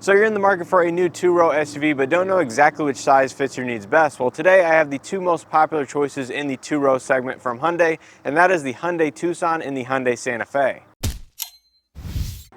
So you're in the market for a new two-row SUV but don't know exactly which size fits your needs best. Well, today I have the two most popular choices in the two-row segment from Hyundai, and that is the Hyundai Tucson and the Hyundai Santa Fe.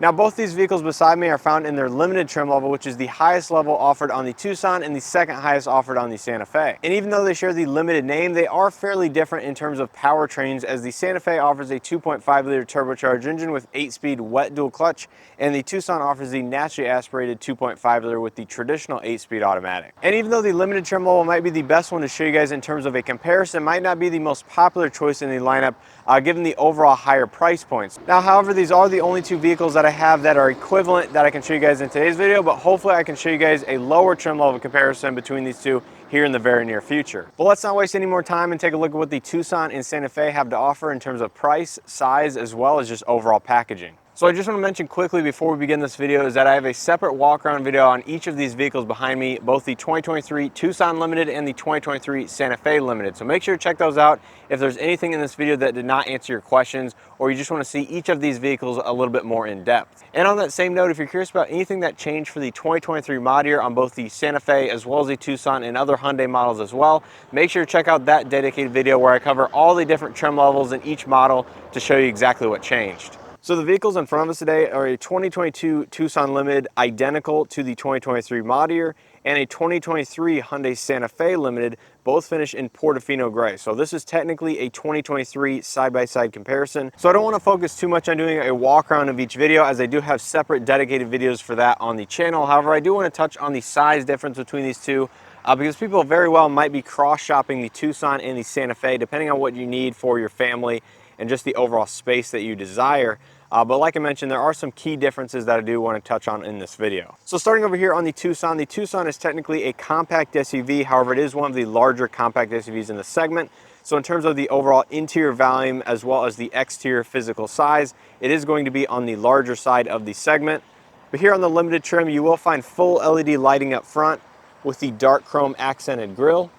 Now, both these vehicles beside me are found in their limited trim level, which is the highest level offered on the Tucson and the second highest offered on the Santa Fe. And even though they share the limited name, they are fairly different in terms of powertrains, as the Santa Fe offers a 2.5-liter turbocharged engine with 8-speed wet dual clutch, and the Tucson offers the naturally aspirated 2.5-liter with the traditional 8-speed automatic. And even though the limited trim level might be the best one to show you guys in terms of a comparison, might not be the most popular choice in the lineup, given the overall higher price points. Now, however, these are the only two vehicles that I have that are equivalent that I can show you guys in today's video, but hopefully I can show you guys a lower trim level comparison between these two here in the very near future. But let's not waste any more time and take a look at what the Tucson and Santa Fe have to offer in terms of price, size, as well as just overall packaging. So I just want to mention quickly before we begin this video is that I have a separate walk-around video on each of these vehicles behind me, both the 2023 Tucson Limited and the 2023 Santa Fe Limited. So make sure to check those out if there's anything in this video that did not answer your questions, or you just want to see each of these vehicles a little bit more in depth. And on that same note, if you're curious about anything that changed for the 2023 model year on both the Santa Fe as well as the Tucson and other Hyundai models as well, make sure to check out that dedicated video where I cover all the different trim levels in each model to show you exactly what changed. So the vehicles in front of us today are a 2022 Tucson Limited identical to the 2023 model year and a 2023 Hyundai Santa Fe Limited, both finished in Portofino gray. So this is technically a 2023 side-by-side comparison. So I don't want to focus too much on doing a walk around of each video, as I do have separate dedicated videos for that on the channel. However, I do want to touch on the size difference between these two, because people very well might be cross-shopping the Tucson and the Santa Fe depending on what you need for your family and just the overall space that you desire. But like I mentioned, there are some key differences that I do want to touch on in this video. So starting over here on the Tucson is technically a compact SUV. However, it is one of the larger compact SUVs in the segment. So in terms of the overall interior volume as well as the exterior physical size, it is going to be on the larger side of the segment. But here on the limited trim, you will find full LED lighting up front with the dark chrome accented grille.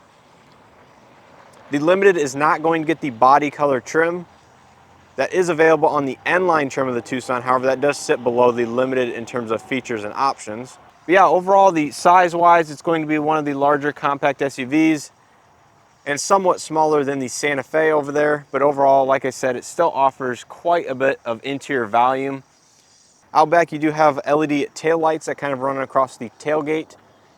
The limited is not going to get the body color trim that is available on the N-line trim of the Tucson. However, that does sit below the limited in terms of features and options. But yeah, overall, the size-wise, it's going to be one of the larger compact SUVs and somewhat smaller than the Santa Fe over there. But overall, like I said, it still offers quite a bit of interior volume. Out back, you do have LED tail lights that kind of run across the tailgate,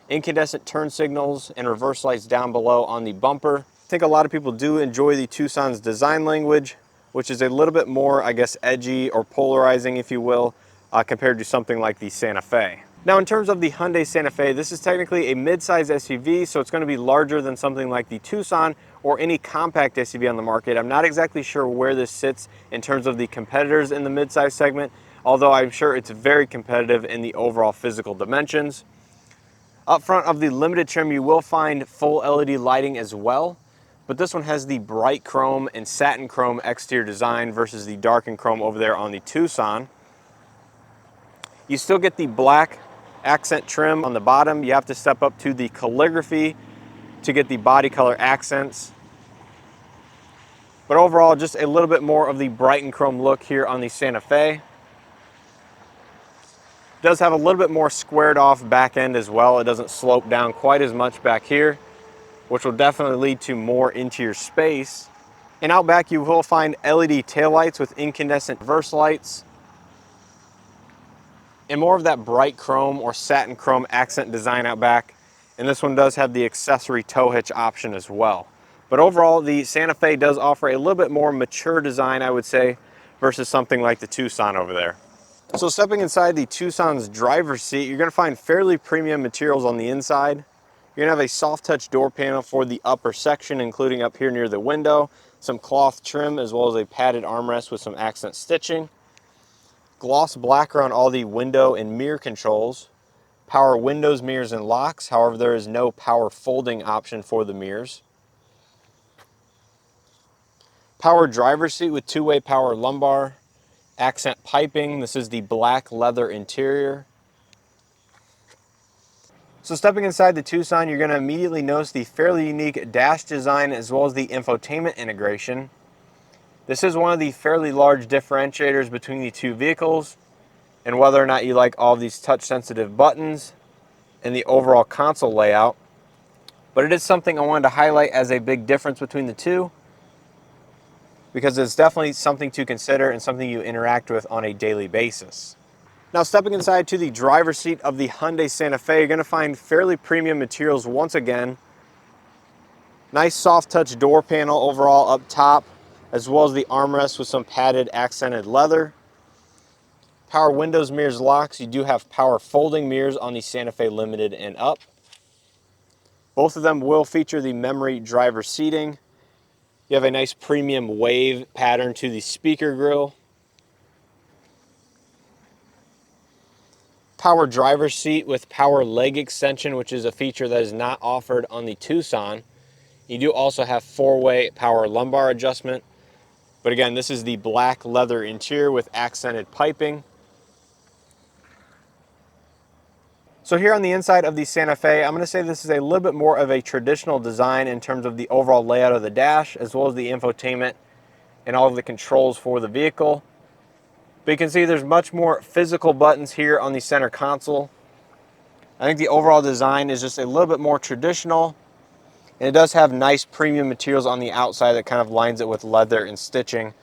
incandescent turn signals, and reverse lights down below on the bumper. I think a lot of people do enjoy the Tucson's design language, which is a little bit more, I guess, edgy or polarizing, if you will, compared to something like the Santa Fe. Now, in terms of the Hyundai Santa Fe, this is technically a mid-size SUV, so it's going to be larger than something like the Tucson or any compact SUV on the market. I'm not exactly sure where this sits in terms of the competitors in the mid-size segment, although I'm sure it's very competitive in the overall physical dimensions. Up front of the limited trim, you will find full LED lighting as well, but this one has the bright chrome and satin chrome exterior design versus the darkened chrome over there on the Tucson. You still get the black accent trim on the bottom. You have to step up to the calligraphy to get the body color accents. But overall, just a little bit more of the bright and chrome look here on the Santa Fe. It does have a little bit more squared off back end as well. It doesn't slope down quite as much back here, which will definitely lead to more interior space. And out back, you will find LED taillights with incandescent reverse lights and more of that bright chrome or satin chrome accent design out back. And this one does have the accessory tow hitch option as well. But overall, the Santa Fe does offer a little bit more mature design, I would say, versus something like the Tucson over there. So stepping inside the Tucson's driver's seat, you're going to find fairly premium materials on the inside. You're going to have a soft touch door panel for the upper section, including up here near the window, some cloth trim, as well as a padded armrest with some accent stitching. Gloss black around all the window and mirror controls. Power windows, mirrors, and locks. However, there is no power folding option for the mirrors. Power driver's seat with two-way power lumbar. Accent piping. This is the black leather interior. So stepping inside the Tucson, you're going to immediately notice the fairly unique dash design as well as the infotainment integration. This is one of the fairly large differentiators between the two vehicles. and whether or not you like all these touch sensitive buttons and the overall console layout. But it is something I wanted to highlight as a big difference between the two, because it's definitely something to consider and something you interact with on a daily basis. Now, stepping inside to the driver's seat of the Hyundai Santa Fe, you're going to find fairly premium materials once again. Nice soft touch door panel overall up top, as well as the armrest with some padded accented leather. Power windows, mirrors, locks. You do have power folding mirrors on the Santa Fe Limited and up. Both of them will feature the memory driver seating. You have a nice premium wave pattern to the speaker grille. Power driver's seat with power leg extension, which is a feature that is not offered on the Tucson. You do also have four-way power lumbar adjustment. But again, this is the black leather interior with accented piping. So here on the inside of the Santa Fe, I'm going to say this is a little bit more of a traditional design in terms of the overall layout of the dash, as well as the infotainment and all of the controls for the vehicle. But you can see there's much more physical buttons here on the center console. I think the overall design is just a little bit more traditional, and it does have nice premium materials on the outside that kind of lines it with leather and stitching,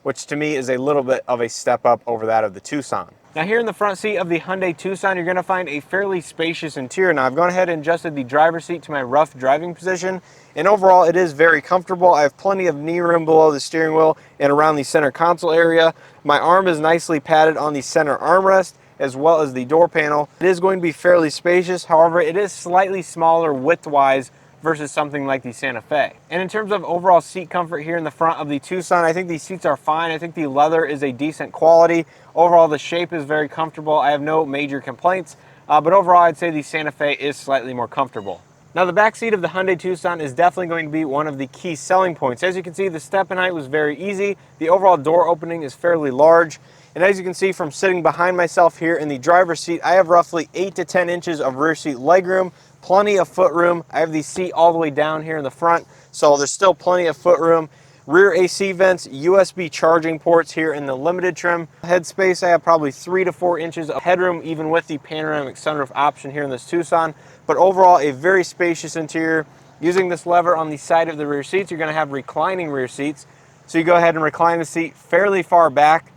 which to me is a little bit of a step up over that of the Tucson. Now here in the front seat of the Hyundai Tucson, you're going to find a fairly spacious interior. Now I've gone ahead and adjusted the driver's seat to my rough driving position, and overall it is very comfortable. I have plenty of knee room below the steering wheel and around the center console area. My arm is nicely padded on the center armrest as well as the door panel. It is going to be fairly spacious, however it is slightly smaller width-wise versus something like the Santa Fe. And in terms of overall seat comfort here in the front of the Tucson, I think these seats are fine. I think the leather is a decent quality. Overall, the shape is very comfortable. I have no major complaints, but overall, I'd say the Santa Fe is slightly more comfortable. Now, the back seat of the Hyundai Tucson is definitely going to be one of the key selling points. As you can see, the step-in height was very easy. The overall door opening is fairly large. And as you can see from sitting behind myself here in the driver's seat, I have roughly 8 to 10 inches of rear seat legroom. Plenty of foot room. I have the seat all the way down here in the front, so there's still plenty of foot room. Rear AC vents, USB charging ports here in the Limited trim. Headspace, I have probably 3 to 4 inches of headroom, even with the panoramic sunroof option here in this Tucson. But overall, a very spacious interior. Using this lever on the side of the rear seats, you're going to have reclining rear seats. So you go ahead and recline the seat fairly far back.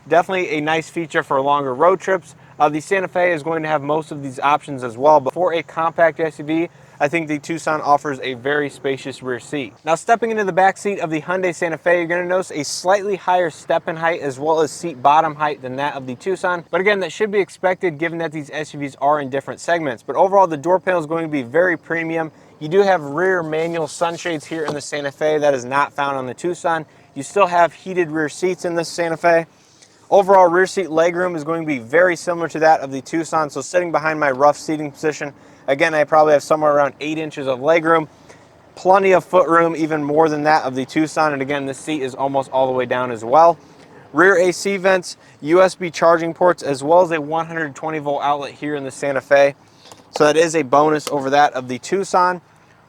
Definitely a nice feature for longer road trips. The Santa Fe is going to have most of these options as well, but for a compact SUV, I think the Tucson offers a very spacious rear seat. Now, stepping into the back seat of the Hyundai Santa Fe, you're going to notice a slightly higher step-in height as well as seat bottom height than that of the Tucson. But again, that should be expected given that these SUVs are in different segments. But overall, the door panel is going to be very premium. You do have rear manual sunshades here in the Santa Fe. That is not found on the Tucson. You still have heated rear seats in this Santa Fe. Overall, rear seat legroom is going to be very similar to that of the Tucson. So sitting behind my rough seating position, again, I probably have somewhere around 8 inches of legroom. Plenty of foot room, even more than that of the Tucson. And again, this seat is almost all the way down as well. Rear AC vents, USB charging ports, as well as a 120 volt outlet here in the Santa Fe. So that is a bonus over that of the Tucson.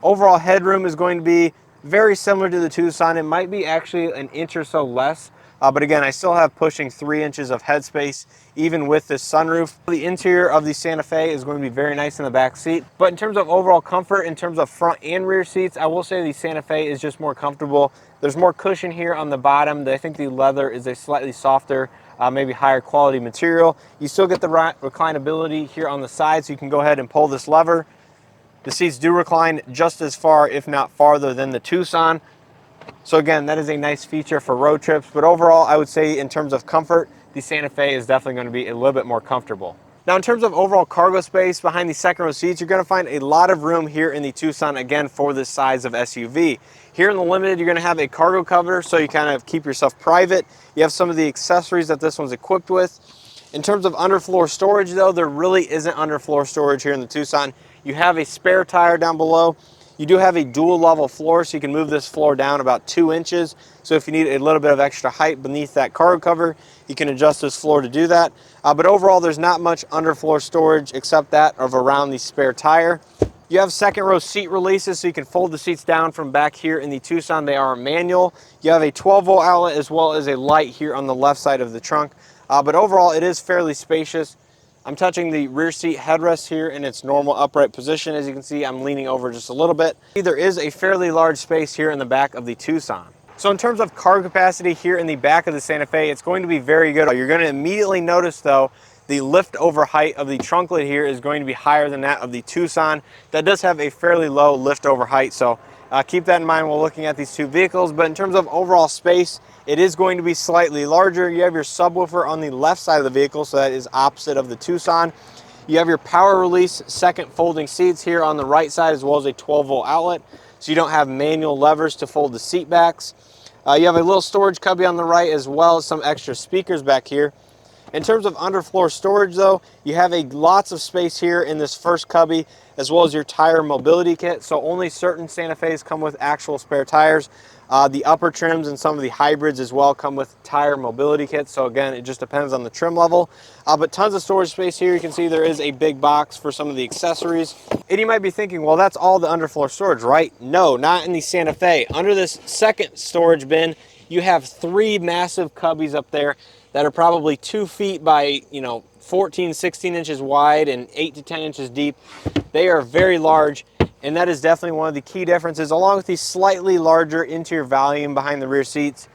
Overall headroom is going to be very similar to the Tucson. It might be actually an inch or so less. But again, I still have pushing 3 inches of headspace, even with this sunroof. The interior of the Santa Fe is going to be very nice in the back seat. But in terms of overall comfort, in terms of front and rear seats, I will say the Santa Fe is just more comfortable. There's more cushion here on the bottom. I think the leather is a slightly softer, maybe higher quality material. You still get the reclinability here on the side, so you can go ahead and pull this lever. The seats do recline just as far, if not farther, than the Tucson. So again, that is a nice feature for road trips, but overall, I would say in terms of comfort, the Santa Fe is definitely going to be a little bit more comfortable. Now, in terms of overall cargo space behind the second row seats, you're going to find a lot of room here in the Tucson, again, for this size of SUV. Here in the Limited, you're going to have a cargo cover, so you kind of keep yourself private. You have some of the accessories that this one's equipped with. In terms of underfloor storage, though, there really isn't underfloor storage here in the Tucson. You have a spare tire down below. You do have a dual level floor, so you can move this floor down about 2 inches. So if you need a little bit of extra height beneath that cargo cover, you can adjust this floor to do that. But overall, there's not much underfloor storage except that of around the spare tire. You have second row seat releases, so you can fold the seats down from back here in the Tucson. They are manual. You have a 12 volt outlet as well as a light here on the left side of the trunk. but overall it is fairly spacious. I'm touching the rear seat headrest here in its normal upright position. As you can see, I'm leaning over just a little bit. There is a fairly large space here in the back of the Tucson. So in terms of cargo capacity here in the back of the Santa Fe, it's going to be very good. You're going to immediately notice though, the lift over height of the trunk lid here is going to be higher than that of the Tucson. That does have a fairly low lift over height, so keep that in mind while looking at these two vehicles. But in terms of overall space, it is going to be slightly larger. You have your subwoofer on the left side of the vehicle, so that is opposite of the Tucson. You have your power release second folding seats here on the right side, as well as a 12-volt outlet, so you don't have manual levers to fold the seat backs. You have a little storage cubby on the right, as well as some extra speakers back here. In terms of underfloor storage though, you have lots of space here in this first cubby, as well as your tire mobility kit. So only certain Santa Fe's come with actual spare tires. The upper trims and some of the hybrids as well come with tire mobility kits. So again, it just depends on the trim level. But tons of storage space here. You can see there is a big box for some of the accessories. And you might be thinking, well, that's all the underfloor storage, right? No, not in the Santa Fe. Under this second storage bin, you have 3 massive cubbies up there that are probably 2 feet by 14, 16 inches wide and 8 to 10 inches deep. They are very large, and that is definitely one of the key differences, along with the slightly larger interior volume behind the rear seats.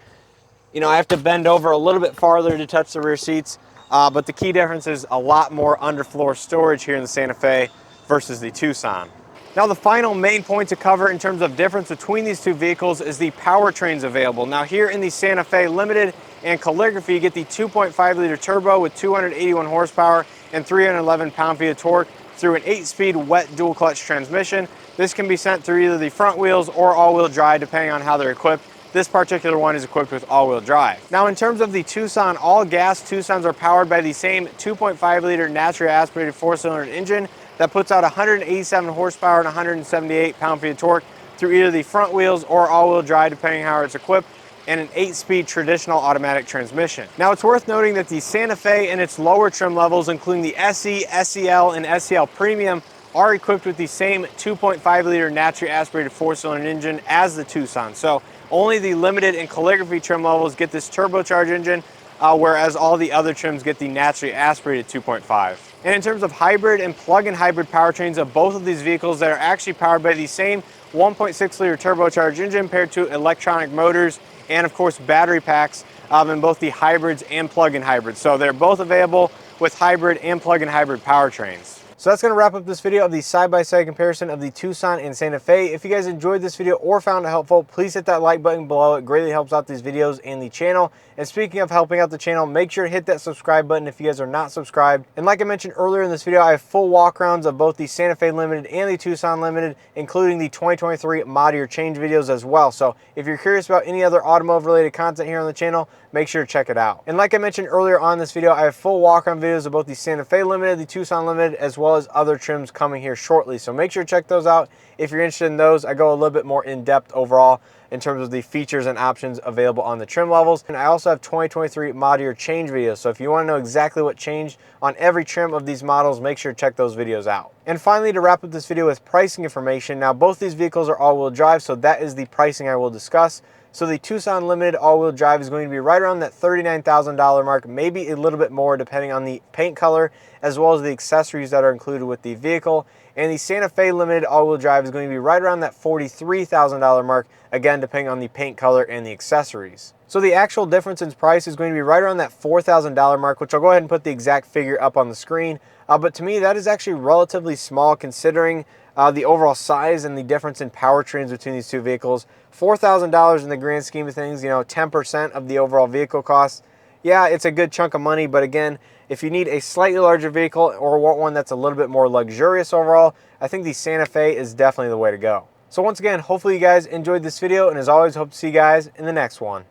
I have to bend over a little bit farther to touch the rear seats, but the key difference is a lot more underfloor storage here in the Santa Fe versus the Tucson. Now the final main point to cover in terms of difference between these two vehicles is the powertrains available. Now here in the Santa Fe Limited and Calligraphy, you get the 2.5 liter turbo with 281 horsepower and 311 pound-feet of torque through an 8-speed wet dual clutch transmission. This can be sent through either the front wheels or all-wheel drive depending on how they're equipped. This particular one is equipped with all-wheel drive. Now in terms of the Tucson, all gas Tucsons are powered by the same 2.5 liter naturally aspirated 4-cylinder engine that puts out 187 horsepower and 178 pound-feet of torque through either the front wheels or all-wheel drive depending on how it's equipped, and an 8-speed traditional automatic transmission. Now it's worth noting that the Santa Fe and its lower trim levels, including the SE, SEL, and SEL Premium, are equipped with the same 2.5 liter naturally aspirated 4-cylinder engine as the Tucson. So only the Limited and Calligraphy trim levels get this turbocharged engine, whereas all the other trims get the naturally aspirated 2.5. And in terms of hybrid and plug-in hybrid powertrains of both of these vehicles, that are actually powered by the same 1.6 liter turbocharged engine paired to electronic motors and of course battery packs in both the hybrids and plug-in hybrids. So they're both available with hybrid and plug-in hybrid powertrains. So that's going to wrap up this video of the side-by-side comparison of the Tucson and Santa Fe. If you guys enjoyed this video or found it helpful, please hit that like button below. It greatly helps out these videos and the channel. And speaking of helping out the channel, make sure to hit that subscribe button if you guys are not subscribed. And like I mentioned earlier in this video, I have full walkarounds of both the Santa Fe Limited and the Tucson Limited, including the 2023 mod year change videos as well. So if you're curious about any other automotive related content here on the channel, make sure to check it out. And like I mentioned earlier on this video, I have full walk-around videos of both the Santa Fe Limited, the Tucson Limited, as well as other trims coming here shortly. So make sure to check those out. If you're interested in those, I go a little bit more in depth overall in terms of the features and options available on the trim levels. And I also have 2023 mod year change videos. So if you want to know exactly what changed on every trim of these models, make sure to check those videos out. And finally, to wrap up this video with pricing information, now both these vehicles are all-wheel drive, so that is the pricing I will discuss. So the Tucson Limited all-wheel drive is going to be right around that $39,000 mark, maybe a little bit more depending on the paint color, as well as the accessories that are included with the vehicle. And the Santa Fe Limited all-wheel drive is going to be right around that $43,000 mark, again, depending on the paint color and the accessories. So the actual difference in price is going to be right around that $4,000 mark, which I'll go ahead and put the exact figure up on the screen. But to me, that is actually relatively small considering the overall size and the difference in powertrains between these two vehicles. $4,000 in the grand scheme of things, 10% of the overall vehicle cost. Yeah, it's a good chunk of money, but again, if you need a slightly larger vehicle or want one that's a little bit more luxurious overall, I think the Santa Fe is definitely the way to go. So once again, hopefully you guys enjoyed this video, and as always, hope to see you guys in the next one.